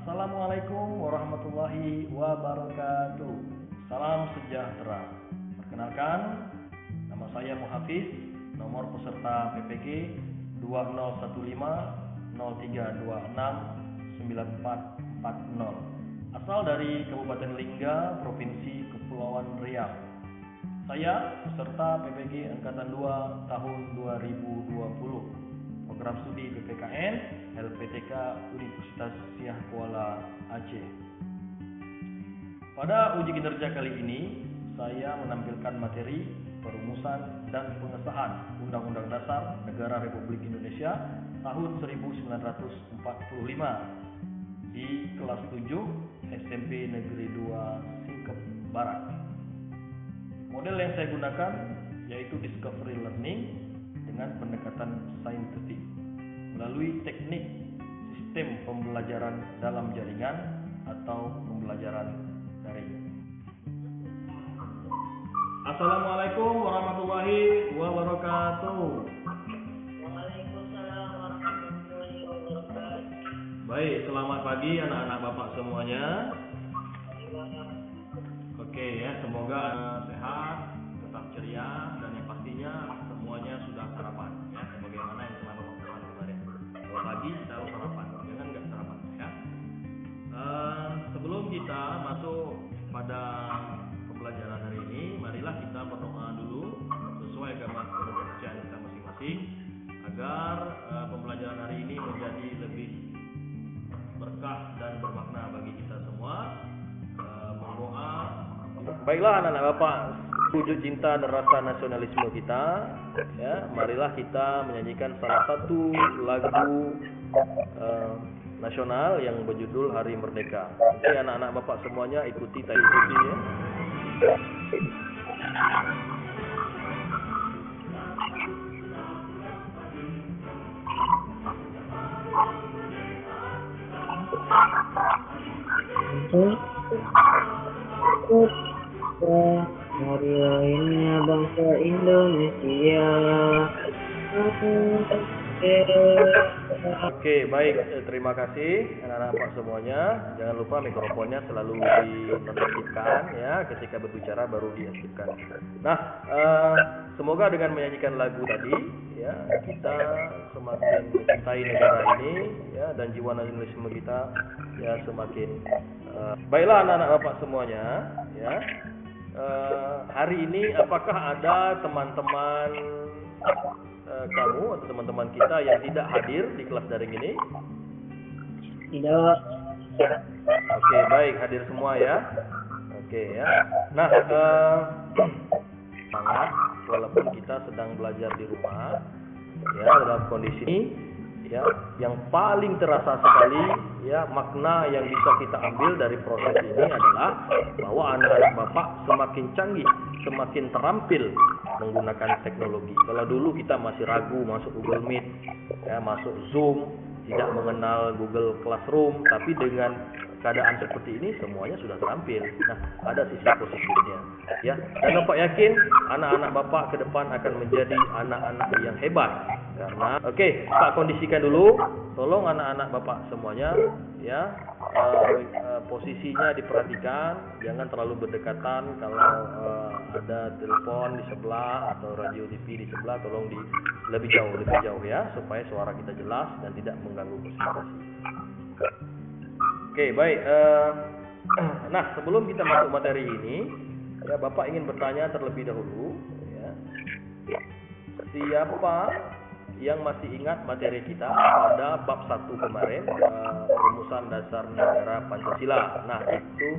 Assalamualaikum warahmatullahi wabarakatuh. Salam sejahtera. Perkenalkan, nama saya Muhafiz, nomor peserta PPG 2015-0326-9440. Asal dari Kabupaten Lingga, Provinsi Kepulauan Riau. Saya peserta PPG Angkatan 2 tahun 2020. Program studi PPKN LPTK Universitas Siah Kuala Aceh. Pada uji kinerja kali ini, saya menampilkan materi perumusan dan pengesahan Undang-Undang Dasar Negara Republik Indonesia tahun 1945 di kelas 7 SMP Negeri 2 Singkep Barat. Model yang saya gunakan yaitu Discovery Learning dengan pendekatan saintifik melalui teknik sistem pembelajaran dalam jaringan atau pembelajaran daring. Assalamualaikum warahmatullahi wabarakatuh. Waalaikumsalam warahmatullahi wabarakatuh. Baik, selamat pagi anak-anak bapak semuanya. Oke ya, semoga sehat, tetap ceria, dan yang pastinya semuanya sudah sarapan ya, sebagaimana yang telah bapak pesan kemarin. Kalau pagi kita harus sarapan, jangan nggak sarapan ya. Sebelum kita masuk pada pembelajaran hari ini, marilah kita berdoa dulu sesuai agama kepercayaan kita masing-masing agar pembelajaran hari ini menjadi lebih berkah dan bermakna bagi kita semua. Berdoa. Baiklah anak-anak bapak, wujud cinta dan rasa nasionalisme kita ya, marilah kita menyanyikan salah satu lagu nasional yang berjudul Hari Merdeka. Nanti anak-anak bapak semuanya ikuti ya. Hari lahirnya bangsa Indonesia. Oke, baik, terima kasih anak-anak bapak semuanya. Jangan lupa mikrofonnya selalu dinonaktifkan ya, ketika berbicara baru diaktifkan. Nah, semoga dengan menyanyikan lagu tadi ya, kita semakin mencintai negara ini ya, dan jiwa nasionalisme kita ya semakin baiklah anak-anak bapak semuanya ya. Hari ini apakah ada teman-teman kamu atau teman-teman kita yang tidak hadir di kelas daring ini? Tidak. Oke, baik, hadir semua ya. Oke ya. Nah, semangat walaupun kita sedang belajar di rumah ya, dalam kondisi ini ya, yang paling terasa sekali ya, makna yang bisa kita ambil dari proses ini adalah bahwa anak-anak bapak semakin canggih, semakin terampil menggunakan teknologi. Kalau dulu kita masih ragu masuk Google Meet ya, masuk Zoom, tidak mengenal Google Classroom, tapi dengan keadaan seperti ini semuanya sudah terampil. Nah, ada sisi positifnya ya. Dan bapak yakin anak-anak bapak ke depan akan menjadi anak-anak yang hebat. Karena Pak kondisikan dulu, tolong anak-anak bapak semuanya ya, posisinya diperhatikan, jangan terlalu berdekatan. Kalau ada telepon di sebelah atau radio TV di sebelah, tolong lebih jauh ya, supaya suara kita jelas dan tidak mengganggu konsentrasi. Oke, baik. Nah, sebelum kita masuk materi ini, ya Bapak ingin bertanya terlebih dahulu, ya, siapa yang masih ingat materi kita pada bab 1 kemarin, perumusan dasar negara Pancasila. Nah, itu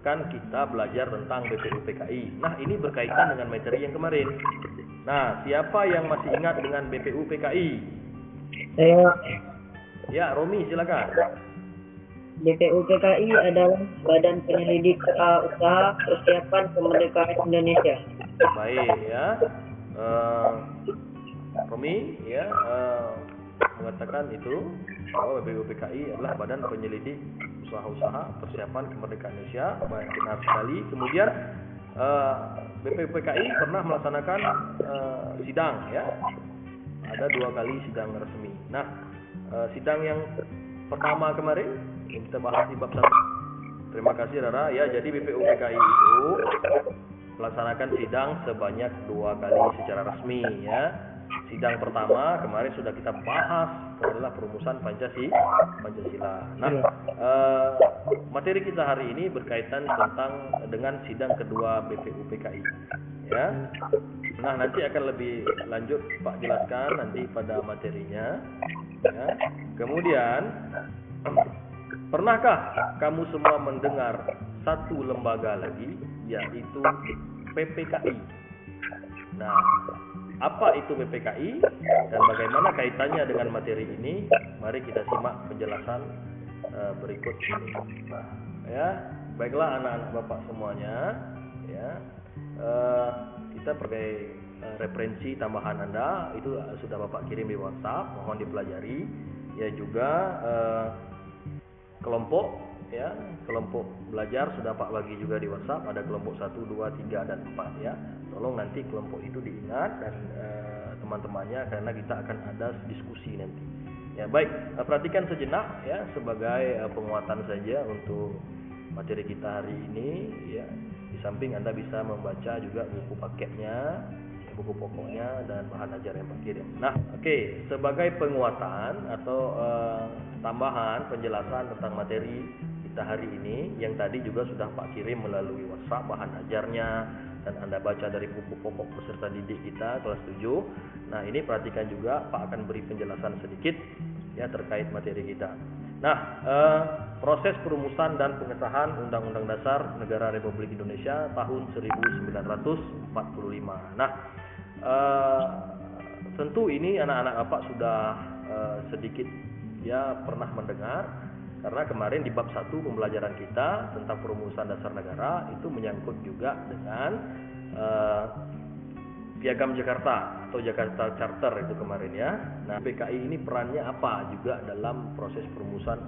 kan kita belajar tentang BPU PKI. Nah, ini berkaitan dengan materi yang kemarin. Nah, siapa yang masih ingat dengan BPU PKI? Saya. Ya, Romi, silakan. BPU PKI adalah Badan Penyelidik Usaha Persiapan Kemerdekaan Indonesia. Baik ya, Romi ya, mengatakan itu bahwa BPUPKI adalah badan penyelidik usaha-usaha persiapan kemerdekaan Indonesia, benar sekali. Kemudian BPUPKI pernah melaksanakan sidang, ya, ada 2 kali sidang resmi. Nah, sidang yang pertama kemarin yang kita bahas di bab 1. Terima kasih Rara. Ya, jadi BPUPKI itu melaksanakan sidang sebanyak 2 kali secara resmi, ya. Sidang pertama kemarin sudah kita bahas, itu adalah perumusan Pancasila. Nah, materi kita hari ini berkaitan dengan sidang kedua BPUPKI, ya. Nah, nanti akan lebih lanjut Pak jelaskan nanti pada materinya, ya. Kemudian, pernahkah kamu semua mendengar satu lembaga lagi, yaitu PPKI? Nah, apa itu PPKI dan bagaimana kaitannya dengan materi ini? Mari kita simak penjelasan berikut ini. Ya, baiklah anak-anak Bapak semuanya, ya. Kita sebagai referensi tambahan Anda itu sudah Bapak kirim di WhatsApp, mohon dipelajari. Ya, juga kelompok, ya, kelompok belajar sudah Pak bagi juga di WhatsApp, ada kelompok 1, 2, 3 dan 4, ya. Tolong nanti kelompok itu diingat dan teman-temannya, karena kita akan ada diskusi nanti. Ya, baik, perhatikan sejenak, ya, sebagai penguatan saja untuk materi kita hari ini, ya. Di samping Anda bisa membaca juga buku paketnya, buku pokoknya dan bahan ajar yang Pak kirim. Nah, oke, sebagai penguatan atau tambahan penjelasan tentang materi kita hari ini yang tadi juga sudah Pak kirim melalui WhatsApp bahan ajarnya dan Anda baca dari buku pokok peserta didik kita kelas 7. Nah, ini perhatikan juga, Pak akan beri penjelasan sedikit, ya, terkait materi kita. Nah, proses perumusan dan pengesahan Undang-Undang Dasar Negara Republik Indonesia tahun 1945. Nah, tentu ini anak-anak Bapak sudah sedikit, ya, pernah mendengar, karena kemarin di bab 1 pembelajaran kita tentang perumusan dasar negara itu menyangkut juga dengan Piagam Jakarta atau Jakarta Charter itu kemarin, ya. Nah, PKI ini perannya apa juga dalam proses perumusan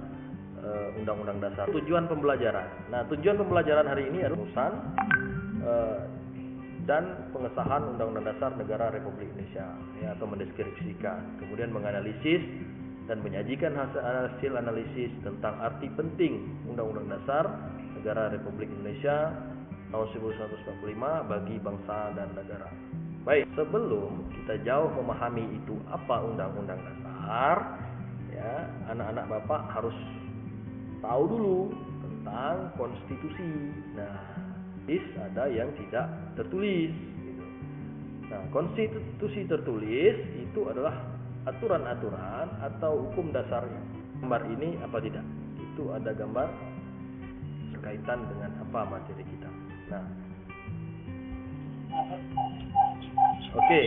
Undang-Undang Dasar. Tujuan pembelajaran. Nah, tujuan pembelajaran hari ini adalah perumusan dan pengesahan Undang-Undang Dasar Negara Republik Indonesia, ya, atau mendeskripsikan, kemudian menganalisis dan menyajikan hasil analisis tentang arti penting Undang-Undang Dasar Negara Republik Indonesia tahun 1945 bagi bangsa dan negara. Baik, sebelum kita jauh memahami itu apa Undang-Undang Dasar, ya, anak-anak Bapak harus tahu dulu tentang konstitusi. Nah, ada yang tidak tertulis, gitu. Nah, konstitusi tertulis itu adalah aturan-aturan atau hukum dasarnya. Gambar ini apa tidak? Itu ada gambar berkaitan dengan apa materi kita. Nah, oke.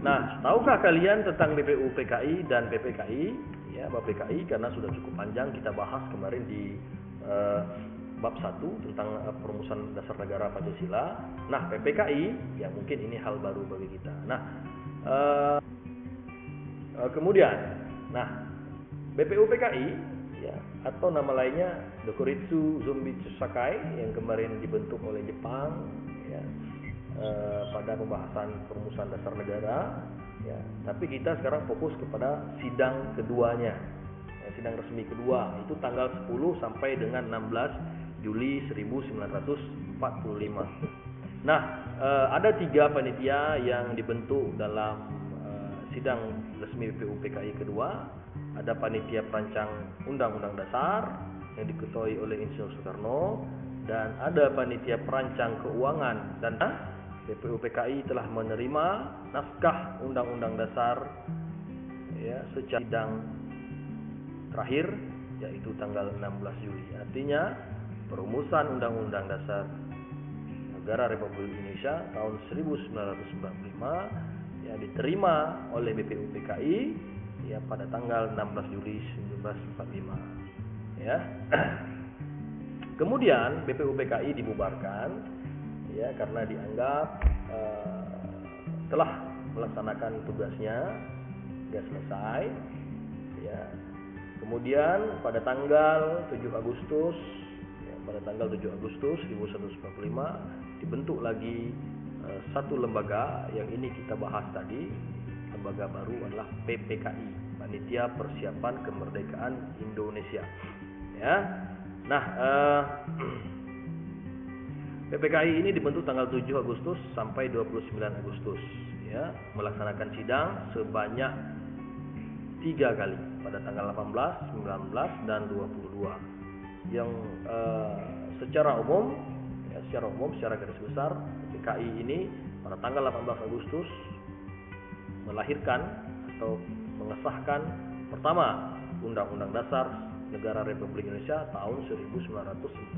Nah, tahukah kalian tentang BPUPKI dan PPKI? Ya, BPKI karena sudah cukup panjang kita bahas kemarin di bab 1 tentang perumusan dasar negara Pancasila. Nah, PPKI, ya, mungkin ini hal baru bagi kita. Nah, kemudian, nah, BPUPKI, ya, atau nama lainnya Dokuritsu Zumbitsu Sakai yang kemarin dibentuk oleh Jepang, ya, pada pembahasan perumusan dasar negara, ya. Tapi kita sekarang fokus kepada sidang keduanya, ya, sidang resmi kedua itu tanggal 10 sampai dengan 16 Juli 1945. Nah, ada 3 panitia yang dibentuk dalam sidang resmi BPUPKI kedua. Ada panitia perancang Undang-Undang Dasar yang diketuai oleh Insinyur Soekarno, dan ada panitia perancang keuangan. Dan BPUPKI telah menerima naskah Undang-Undang Dasar, ya, secara sidang terakhir, yaitu tanggal 16 Juli. Artinya perumusan Undang-Undang Dasar Negara Republik Indonesia tahun 1945, ya, diterima oleh BPUPKI, ya, pada tanggal 16 Juli 1945, ya. Kemudian BPUPKI dibubarkan, ya, karena dianggap telah melaksanakan tugasnya, sudah selesai, Ya. Kemudian pada tanggal 7 Agustus ya, pada tanggal 7 Agustus 1145 dibentuk lagi satu lembaga yang ini kita bahas tadi. Lembaga baru adalah PPKI, Panitia Persiapan Kemerdekaan Indonesia. Ya. Nah, PPKI ini dibentuk tanggal 7 Agustus sampai 29 Agustus ya, melaksanakan sidang sebanyak 3 kali pada tanggal 18, 19 dan 22. Yang secara umum secara garis besar PPKI ini pada tanggal 18 Agustus melahirkan atau mengesahkan pertama Undang-Undang Dasar Negara Republik Indonesia tahun 1945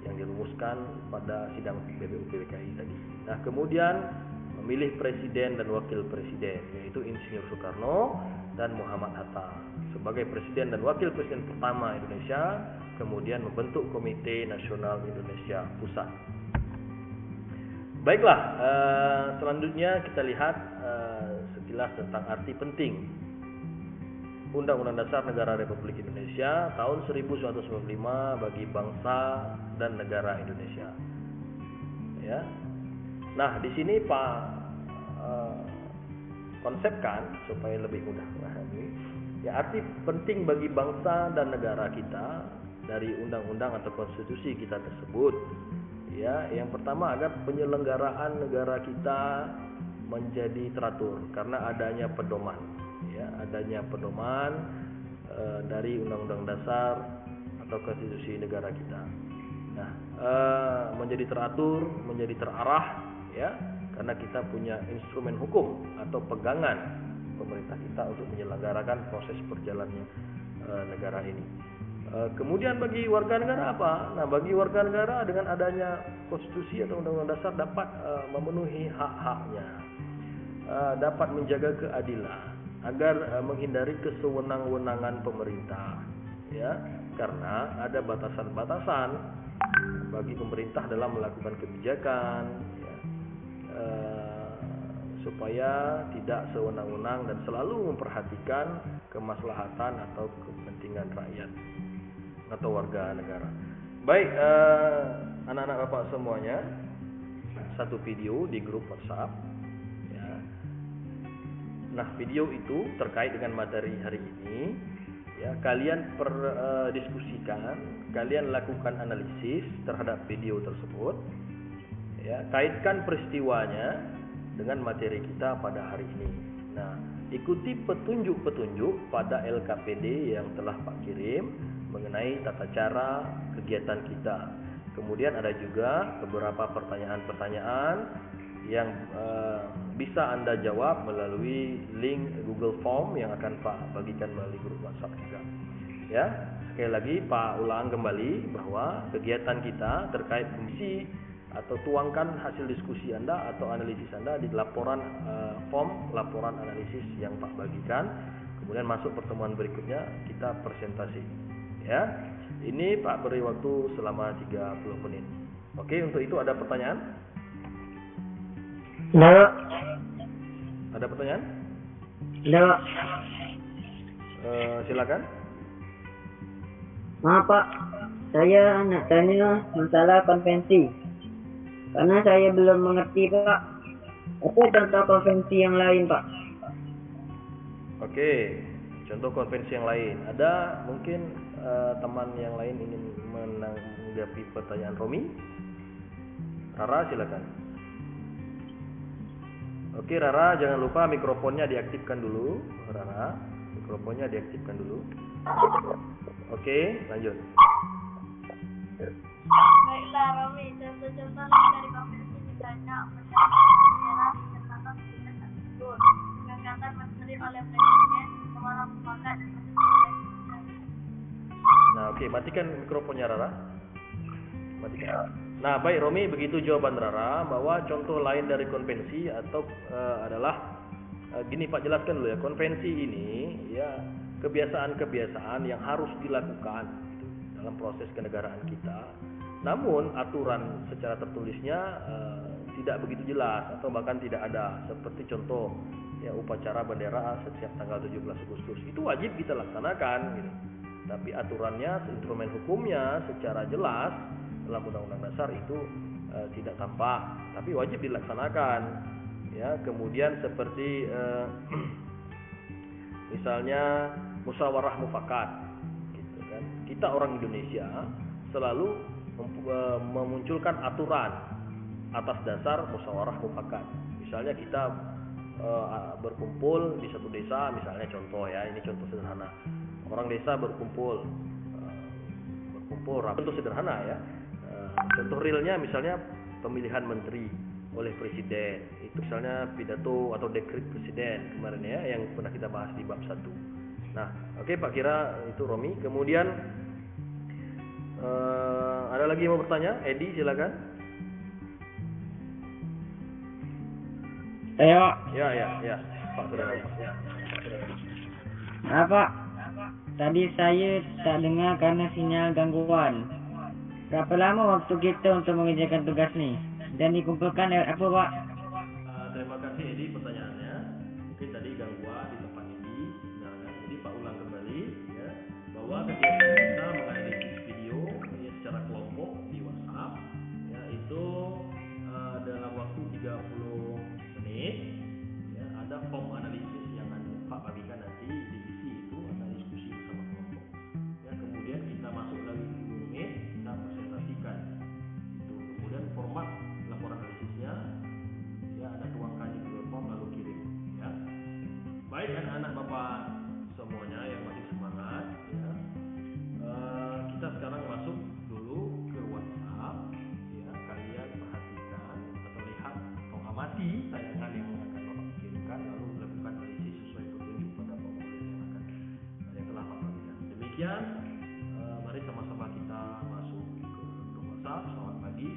yang dirumuskan pada sidang PBU PPKI tadi. Nah, kemudian memilih presiden dan wakil presiden, yaitu Insinyur Soekarno dan Muhammad Hatta sebagai presiden dan wakil presiden pertama Indonesia, kemudian membentuk Komite Nasional Indonesia Pusat. Baiklah, selanjutnya kita lihat sekilas tentang arti penting Undang-Undang Dasar Negara Republik Indonesia tahun 1945 bagi bangsa dan negara Indonesia. Ya. Nah, di sini Pak konsepkan supaya lebih mudah memahami. Ya, arti penting bagi bangsa dan negara kita dari undang-undang atau konstitusi kita tersebut. Ya, yang pertama agar penyelenggaraan negara kita menjadi teratur karena adanya pedoman. Ya, adanya pedoman dari Undang-Undang Dasar atau Konstitusi negara kita. Nah, menjadi teratur, menjadi terarah, ya, karena kita punya instrumen hukum atau pegangan pemerintah kita untuk menyelenggarakan proses perjalannya negara ini. Kemudian bagi warga negara apa? Nah, bagi warga negara dengan adanya konstitusi atau undang-undang dasar dapat memenuhi hak-haknya, dapat menjaga keadilan, agar menghindari kesewenang-wenangan pemerintah, ya, karena ada batasan-batasan bagi pemerintah dalam melakukan kebijakan, ya, supaya tidak sewenang-wenang dan selalu memperhatikan kemaslahatan atau kepentingan rakyat atau warga negara. Baik, anak-anak bapak semuanya, satu video di grup WhatsApp. Nah, video itu terkait dengan materi hari ini. Ya, kalian diskusikan, kalian lakukan analisis terhadap video tersebut. Ya, kaitkan peristiwanya dengan materi kita pada hari ini. Nah, ikuti petunjuk-petunjuk pada LKPD yang telah Pak kirim mengenai tata cara kegiatan kita. Kemudian ada juga beberapa pertanyaan-pertanyaan yang bisa Anda jawab melalui link Google Form yang akan Pak bagikan melalui grup WhatsApp juga. Ya, sekali lagi Pak ulang kembali bahwa kegiatan kita terkait komisi atau tuangkan hasil diskusi Anda atau analisis Anda di laporan form laporan analisis yang Pak bagikan. Kemudian masuk pertemuan berikutnya kita presentasi. Ya, ini Pak beri waktu selama 30 menit. Oke, untuk itu ada pertanyaan? Enggak. Ada pertanyaan? Enggak. Silakan. Maaf Pak, saya nak tanya masalah konvensi. Karena saya belum mengerti Pak. Apa contoh konvensi yang lain Pak? Oke, contoh konvensi yang lain. Ada mungkin teman yang lain ingin menanggapi pertanyaan Romi? Rara, silakan. Oke, Rara, jangan lupa mikrofonnya diaktifkan dulu. Rara, mikrofonnya diaktifkan dulu. Oke, lanjut. Baiklah, Romi. Contoh-contoh dari konvensi misalnya menyerah catatan presiden tersebut, mengangkat menteri oleh presiden, orang mufakat dan macam-macam. Nah, oke, matikan mikrofonnya Rara. Matikan. Nah, baik Romi, begitu jawaban Rara bahwa contoh lain dari konvensi atau adalah gini Pak jelaskan dulu ya. Konvensi ini ya kebiasaan-kebiasaan yang harus dilakukan gitu, dalam proses kenegaraan kita. Namun aturan secara tertulisnya tidak begitu jelas atau bahkan tidak ada. Seperti contoh ya upacara bendera setiap tanggal 17 Agustus. Itu wajib kita laksanakan gitu. Tapi aturannya, instrumen hukumnya secara jelas dalam Undang-Undang Dasar itu tidak tampak, tapi wajib dilaksanakan. Ya, kemudian seperti misalnya musyawarah mufakat, gitu kan. Kita orang Indonesia selalu memunculkan aturan atas dasar musyawarah mufakat. Misalnya kita berkumpul di satu desa, misalnya contoh ya, ini contoh sederhana. Orang desa berkumpul contoh sederhana ya. Contoh realnya misalnya pemilihan menteri oleh presiden. Itu misalnya pidato atau dekret presiden kemarin ya, yang pernah kita bahas di bab 1. Nah, oke Pak Kira, itu Romi. Kemudian ada lagi yang mau bertanya? Edi, silakan. Ayo. Ya. Pak sudah. Apa? Tadi saya tak dengar karena sinyal gangguan. Berapa lama waktu kita untuk mengerjakan tugas nih? Dan dikumpulkan lewat apa, Pak? Terima kasih Edi pertanyaannya. Mungkin tadi gangguan di tempat Edi sinyalnya. Jadi Pak ulang kembali ya, bahwa kegiatan kita menganalisis video ya, secara kelompok di WhatsApp ya, itu dalam waktu 30 menit ya, ada form analisis yang Pak bagikan nanti diisi itu akan diskusi bersama kelompok. Ya, kemudian kita masuk lagi 10 menit kita presentasikan. Itu. Kemudian format laporan analisisnya ya ada tuangkan di Google Form lalu kirim ya. Baik anak-anak Bapak semuanya yang masih semangat ya. Kita sekarang masuk dulu ke WhatsApp ya. Kalian perhatikan atau lihat atau amati tayangan yang akan Bapak kirimkan lalu lakukan analisis sesuai petunjuk pada formulir yang telah Bapak berikan. Demikian mari sama-sama kita masuk ke grup WhatsApp. Selamat pagi.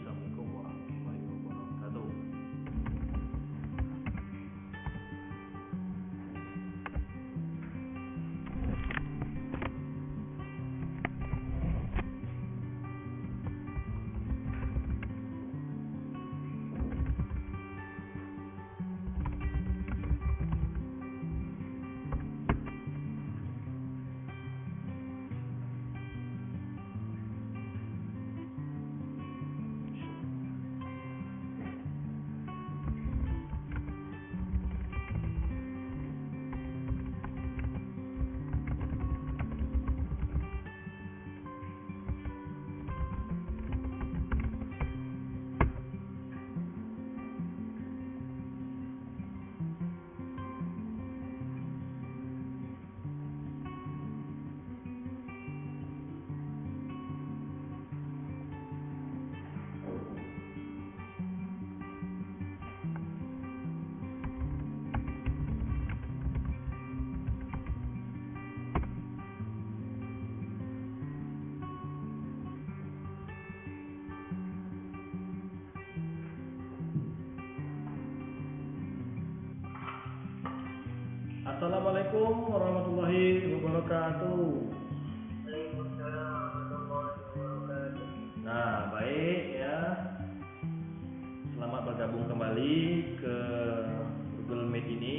Assalamualaikum warahmatullahi wabarakatuh. Assalamualaikum warahmatullahi wabarakatuh. Nah, baik ya. Selamat bergabung kembali ke Google Meet ini,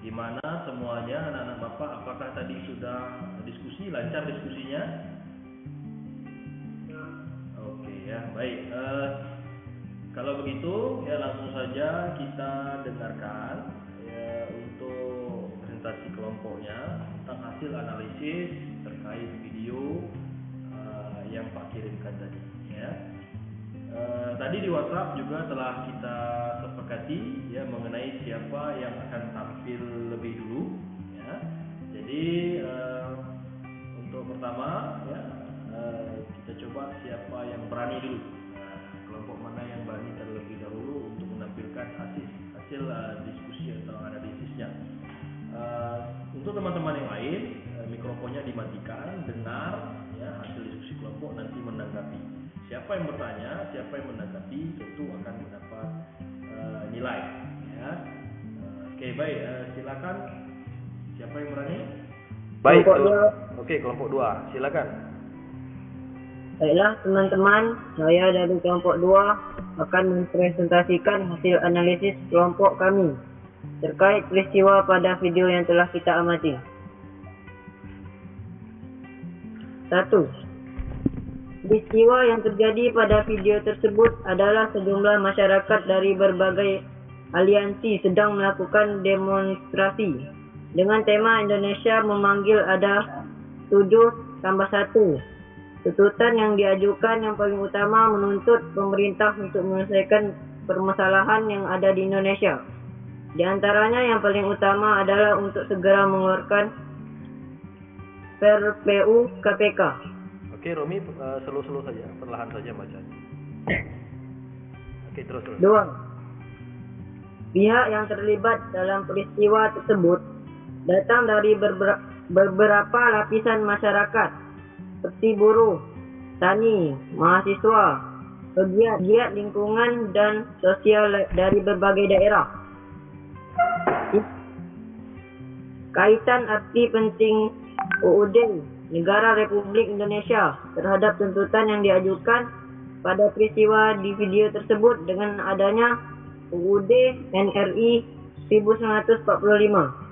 di mana semuanya anak-anak Bapak apakah tadi sudah diskusi, lancar diskusinya? Oke ya, baik. Kalau begitu ya langsung saja kita dengarkan ya untuk presentasi kelompoknya tentang hasil analisis terkait video yang Pak kirimkan tadi ya. Tadi di WhatsApp juga telah kita sepakati ya mengenai siapa yang akan tampil lebih dulu ya. Jadi untuk pertama ya kita coba siapa yang berani dulu. Nah, kelompok mana yang berani terlebih dahulu untuk menampilkan hasil diskusi atau analisisnya. Untuk teman-teman yang lain mikrofonnya dimatikan, dengar ya hasil diskusi kelompok, nanti menanggapi. Siapa yang bertanya, siapa yang menanggapi tentu akan mendapat nilai ya. Oke, baik, silakan. Siapa yang berani? Baik, oke, kelompok 2, silakan. Baiklah teman-teman, saya dari kelompok 2 akan mempresentasikan hasil analisis kelompok kami. terkait peristiwa pada video yang telah kita amati. 1. Peristiwa yang terjadi pada video tersebut adalah sejumlah masyarakat dari berbagai aliansi sedang melakukan demonstrasi dengan tema Indonesia memanggil ada 7+1. Tuntutan yang diajukan yang paling utama menuntut pemerintah untuk menyelesaikan permasalahan yang ada di Indonesia. Di antaranya yang paling utama adalah untuk segera mengeluarkan RPU KPK. Oke, Romi, slow saja, perlahan saja bacanya. Oke, terus. 2. Pihak yang terlibat dalam peristiwa tersebut datang dari beberapa lapisan masyarakat seperti buruh, tani, mahasiswa, pegiat lingkungan dan sosial dari berbagai daerah. Kaitan arti penting UUD Negara Republik Indonesia terhadap tuntutan yang diajukan pada peristiwa di video tersebut dengan adanya UUD NRI 1945.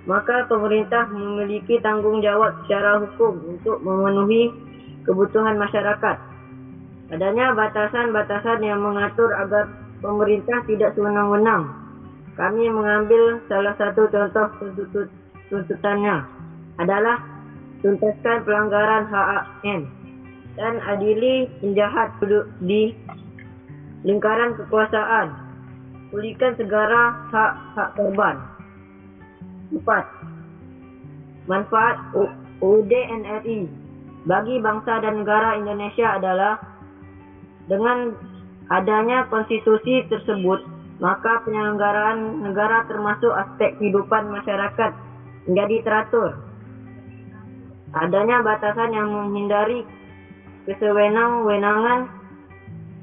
Maka pemerintah memiliki tanggung jawab secara hukum untuk memenuhi kebutuhan masyarakat. Adanya batasan-batasan yang mengatur agar pemerintah tidak sewenang-wenang. Kami mengambil salah satu contoh tuntutannya adalah tuntaskan pelanggaran HAM dan adili penjahat di lingkaran kekuasaan. Pulihkan segera hak korban. 4. Manfaat UUD NRI bagi bangsa dan negara Indonesia adalah dengan adanya konstitusi tersebut, maka penyelenggaraan negara termasuk aspek kehidupan masyarakat menjadi teratur. Adanya batasan yang menghindari kesewenang-wenangan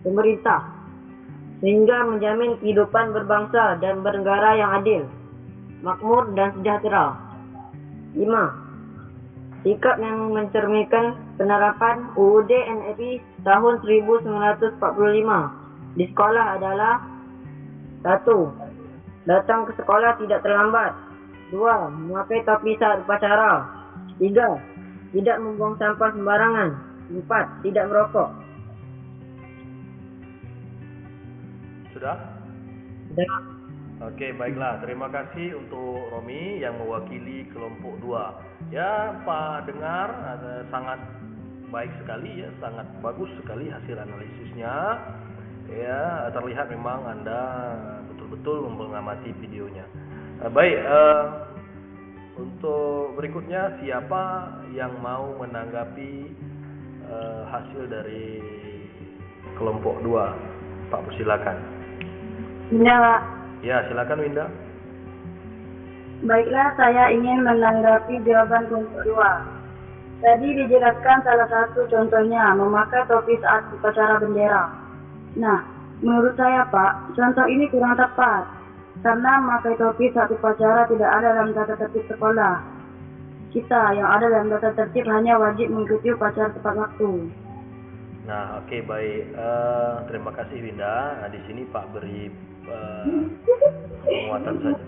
pemerintah, sehingga menjamin kehidupan berbangsa dan bernegara yang adil, makmur dan sejahtera. 5. Sikap yang mencerminkan penerapan UUD NRI tahun 1945 di sekolah adalah 1. Datang ke sekolah tidak terlambat. 2. Memakai topi saat upacara. 3. Tidak membuang sampah sembarangan. 4. Tidak merokok. Sudah? Sudah. Oke, baiklah. Terima kasih untuk Romi yang mewakili kelompok 2. Ya, Pak dengar, sangat baik sekali ya, sangat bagus sekali hasil analisisnya. Ya, terlihat memang Anda betul-betul mengamati videonya. Baik, untuk berikutnya siapa yang mau menanggapi hasil dari kelompok 2? Pak, persilakan. Ya, Ya, silakan Winda. baiklah, saya ingin menanggapi jawaban kelompok 2. Tadi dijelaskan salah satu contohnya memakai topi saat upacara bendera. Nah, menurut saya Pak, contoh ini kurang tepat karena memakai topi saat upacara tidak ada dalam tata tertib sekolah. Kita yang ada dalam tata tertib hanya wajib mengikuti upacara tepat waktu. Nah, oke, baik. Terima kasih Winda. Nah, di sini Pak beri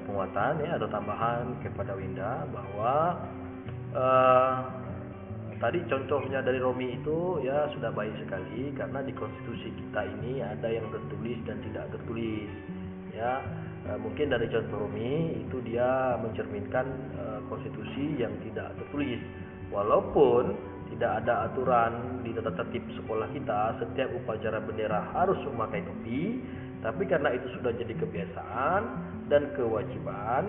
penguatan ya, atau tambahan kepada Winda bahwa tadi contohnya dari Romi itu ya sudah baik sekali karena di konstitusi kita ini ada yang tertulis dan tidak tertulis ya. Mungkin dari contoh Romi itu dia mencerminkan konstitusi yang tidak tertulis, walaupun tidak ada aturan di tata tertib sekolah kita setiap upacara bendera harus memakai topi, tapi karena itu sudah jadi kebiasaan dan kewajiban,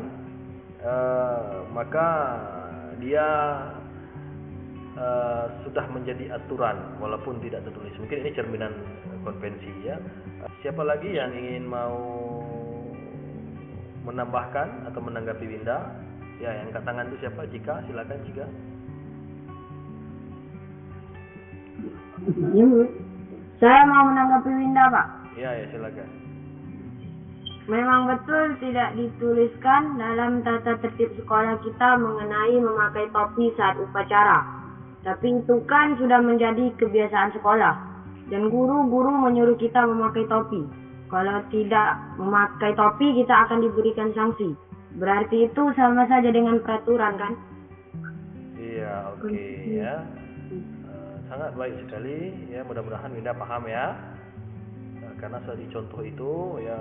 maka dia sudah menjadi aturan walaupun tidak tertulis. Mungkin ini cerminan konvensi ya. Siapa lagi yang ingin mau menambahkan atau menanggapi Winda? Ya, yang angkat tangan itu siapa? Jika, silakan Jika. Saya mau menanggapi Winda, Pak. Ya, silakan. Memang betul tidak dituliskan dalam tata tertib sekolah kita mengenai memakai topi saat upacara. Tapi itu kan sudah menjadi kebiasaan sekolah. Dan guru-guru menyuruh kita memakai topi. Kalau tidak memakai topi kita akan diberikan sanksi. Berarti itu sama saja dengan peraturan kan? Iya, oke ya. Sangat baik sekali ya, mudah-mudahan Winda paham ya. Karena di contoh itu ya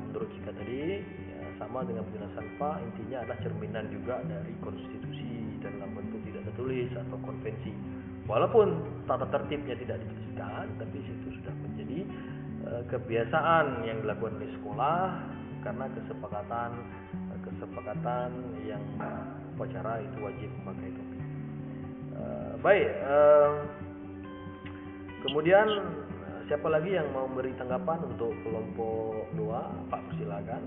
menurut Cika tadi ya, sama dengan penjelasan Pak, intinya adalah cerminan juga dari konstitusi dalam bentuk tidak tertulis atau konvensi. Walaupun tata tertibnya tidak dituliskan, tapi itu sudah menjadi kebiasaan yang dilakukan oleh sekolah karena kesepakatan yang upacara itu wajib memakai topi. Baik, kemudian siapa lagi yang mau beri tanggapan untuk kelompok 2? Pak, silakan.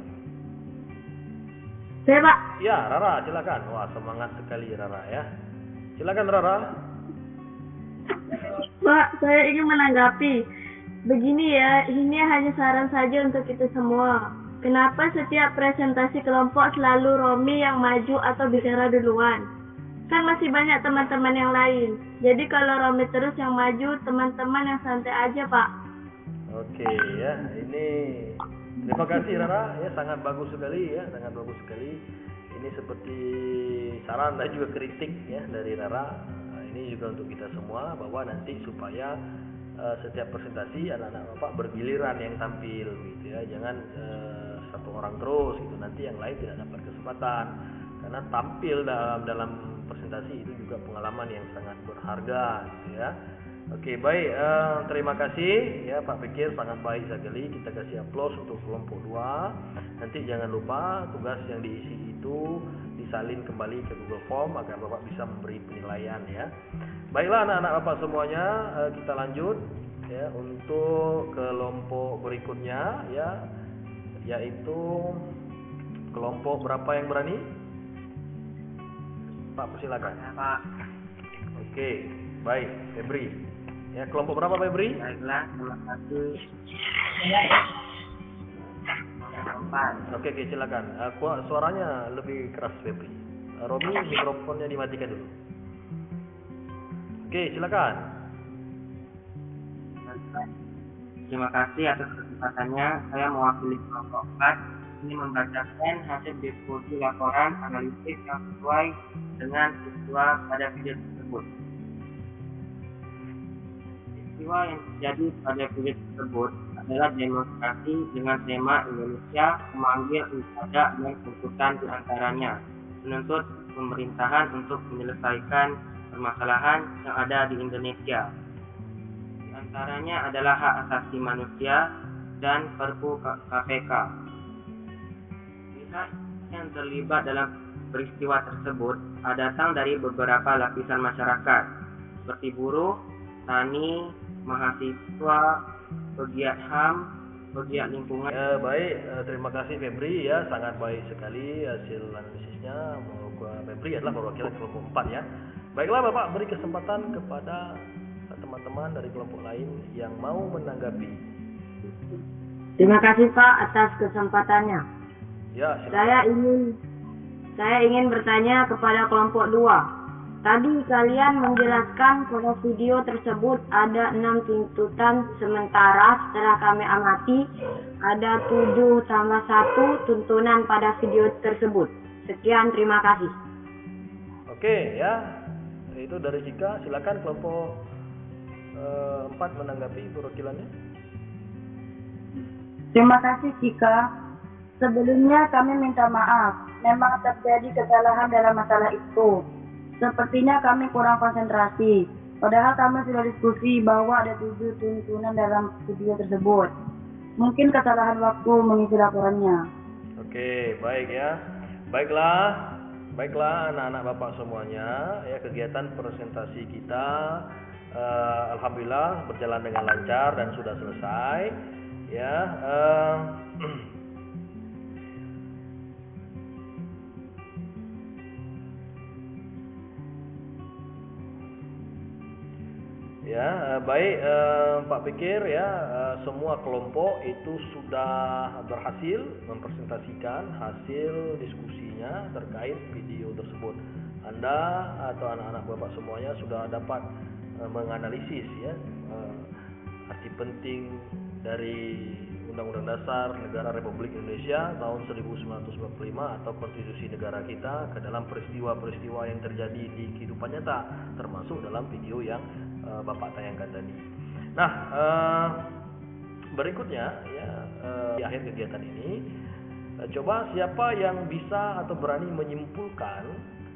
Saya Pak. Ya, Rara, silakan. Wah, semangat sekali Rara ya. Silakan Rara. Pak, saya ingin menanggapi. Begini ya, ini hanya saran saja untuk kita semua. Kenapa setiap presentasi kelompok selalu Romi yang maju atau bicara duluan? Kan masih banyak teman-teman yang lain. Jadi kalau Romi terus yang maju, teman-teman yang santai aja, Pak. Oke ya, ini terima kasih Rara ya, sangat bagus sekali ya, sangat bagus sekali. Ini seperti saran dan juga kritik ya dari Rara. Ini juga untuk kita semua bahwa nanti supaya setiap presentasi anak-anak Bapak bergiliran yang tampil gitu ya. Jangan satu orang terus gitu, nanti yang lain tidak dapat kesempatan. Karena tampil dalam presentasi itu juga pengalaman yang sangat berharga gitu ya. Oke, baik, terima kasih ya Pak Pikir, sangat baik sekali. Kita kasih aplaus untuk kelompok 2. Nanti jangan lupa tugas yang diisi itu disalin kembali ke Google Form agar Bapak bisa memberi penilaian ya. Baiklah anak-anak Bapak semuanya, kita lanjut ya untuk kelompok berikutnya ya, yaitu kelompok berapa yang berani? Pak, persilakan. Pak. Oke, baik, Febri. Ya, kelompok berapa Febri? Baiklah, terima kasih. Oke, silakan. Suaranya lebih keras Febri. Romi, mikrofonnya dimatikan dulu. Oke, silakan. Terima kasih atas kesempatannya. Saya mewakili kelompok 4 ini membacakan hasil diskusi laporan analisis yang sesuai dengan peristiwa pada video tersebut. Peristiwa yang terjadi pada video tersebut adalah demonstrasi dengan tema Indonesia memanggil Unsada dan tuntutan diantaranya menuntut pemerintahan untuk menyelesaikan permasalahan yang ada di Indonesia. Di antaranya adalah hak asasi manusia dan Perpu KPK. Pihak yang terlibat dalam peristiwa tersebut datang dari beberapa lapisan masyarakat seperti buruh, tani, mahasiswa, pegiat HAM, pegiat lingkungan. Baik, terima kasih Febri ya, sangat baik sekali hasil analisisnya. Febri adalah perwakilan kelompok 4 ya. Baiklah Bapak, beri kesempatan kepada teman-teman dari kelompok lain yang mau menanggapi. Terima kasih Pak atas kesempatannya. Ya, silakan. Saya ingin bertanya kepada kelompok 2. Tadi kalian menjelaskan pada video tersebut ada 6 tuntutan, sementara setelah kami amati ada 7 tambah 1 tuntunan pada video tersebut. Sekian, terima kasih. Oke ya, itu dari Cika. Silakan kelompok 4 menanggapi perwakilannya. Terima kasih Cika. Sebelumnya kami minta maaf, memang terjadi kesalahan dalam masalah itu. Sepertinya kami kurang konsentrasi, padahal kami sudah diskusi bahwa ada 7 tuntunan dalam video tersebut. Mungkin kesalahan waktu mengisi laporannya. Oke, baik ya. Baiklah anak-anak Bapak semuanya, ya kegiatan presentasi kita alhamdulillah berjalan dengan lancar dan sudah selesai. Ya, ya, baik Pak Pikir ya, semua kelompok itu sudah berhasil mempresentasikan hasil diskusinya terkait video tersebut. Anda atau anak-anak Bapak semuanya sudah dapat menganalisis ya arti penting dari Undang-Undang Dasar Negara Republik Indonesia tahun 1945 atau konstitusi negara kita ke dalam peristiwa-peristiwa yang terjadi di kehidupan nyata, termasuk dalam video yang Bapak tayangkan tadi. Nah, berikutnya ya, di akhir kegiatan ini, coba siapa yang bisa atau berani menyimpulkan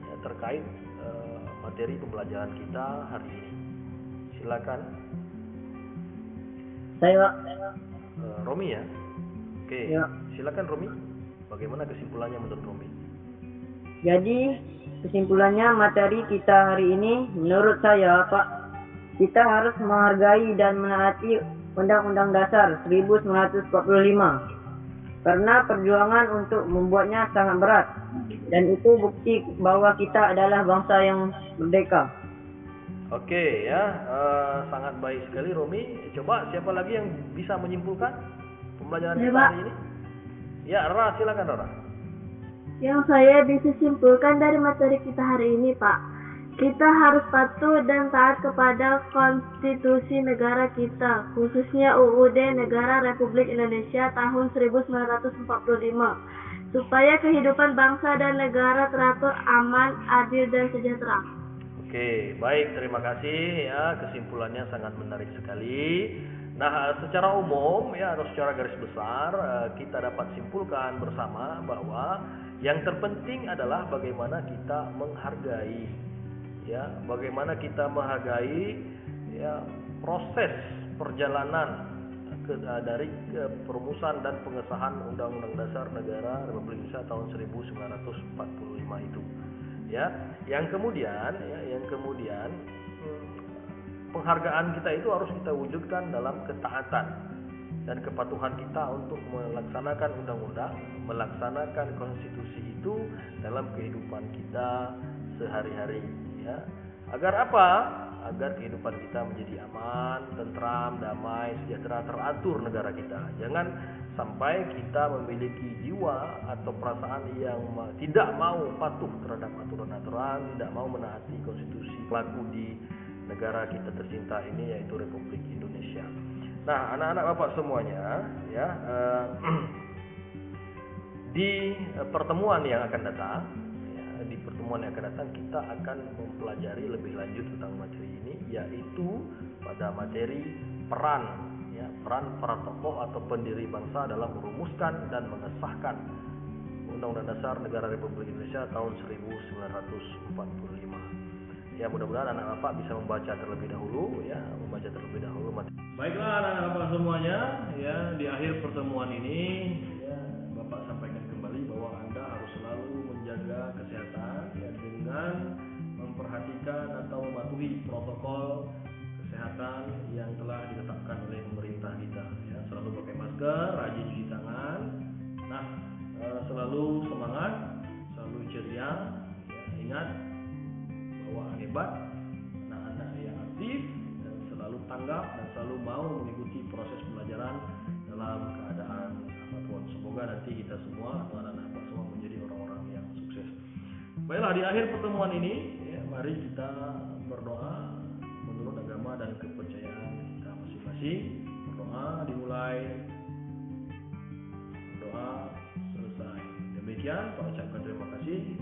ya, terkait materi pembelajaran kita hari ini. Silakan. Saya, Romi ya. Oke. Ya. Silakan Romi. Bagaimana kesimpulannya menurut Romi? Jadi kesimpulannya materi kita hari ini menurut saya Pak, kita harus menghargai dan menaati Undang-Undang Dasar 1945 karena perjuangan untuk membuatnya sangat berat dan itu bukti bahwa kita adalah bangsa yang merdeka. Oke ya, sangat baik sekali Romi. Coba siapa lagi yang bisa menyimpulkan pembelajaran Ya, kita Pak. hari ini? Ya, Rara, silakan Rara. Yang saya bisa simpulkan dari materi kita hari ini, Pak, kita harus patuh dan taat kepada konstitusi negara kita, khususnya UUD Negara Republik Indonesia tahun 1945, supaya kehidupan bangsa dan negara teratur aman, adil, dan sejahtera. Oke, baik, terima kasih ya, kesimpulannya sangat menarik sekali. Nah, secara umum ya atau secara garis besar kita dapat simpulkan bersama bahwa yang terpenting adalah bagaimana kita menghargai ya, bagaimana kita menghargai ya proses perjalanan dari perumusan dan pengesahan Undang-Undang Dasar Negara Republik Indonesia tahun 1945 itu. Ya, yang kemudian penghargaan kita itu harus kita wujudkan dalam ketaatan dan kepatuhan kita untuk melaksanakan undang-undang, melaksanakan konstitusi itu dalam kehidupan kita sehari-hari ya. Agar apa? Agar kehidupan kita menjadi aman, tentram, damai, sejahtera, teratur negara kita. Jangan sampai kita memiliki jiwa atau perasaan yang tidak mau patuh terhadap aturan-aturan, tidak mau menaati konstitusi berlaku di negara kita tercinta ini yaitu Republik Indonesia. Nah, anak-anak Bapak semuanya ya, di pertemuan yang akan datang kita akan mempelajari lebih lanjut tentang materi ini, yaitu pada materi peran para tokoh atau pendiri bangsa dalam merumuskan dan mengesahkan Undang-Undang Dasar Negara Republik Indonesia tahun 1945. Ya, mudah-mudahan anak Bapak bisa membaca terlebih dahulu materi. Baiklah anak-anak Bapak semuanya, ya di akhir pertemuan ini ya Bapak sampaikan kembali bahwa Anda harus selalu menjaga kesehatan ya, dengan memperhatikan atau mematuhi protokol kesehatan yang telah ditetapkan oleh pemerintah kita ya, selalu pakai masker, rajin cuci tangan. Nah, selalu semangat, selalu ceria ya, ingat bahwa hebat anak-anak yang aktif dan selalu tanggap dan selalu mau mengikuti proses pembelajaran dalam keadaan apapun. Semoga nanti kita semua atau anak-anak Bapak semua menjadi orang-orang yang sukses. Baiklah, di akhir pertemuan ini ya, mari kita berdoa menurut agama dan kepercayaan kita masing-masing. Berdoa dimulai, berdoa selesai. Demikian, Pak ucapkan terima kasih.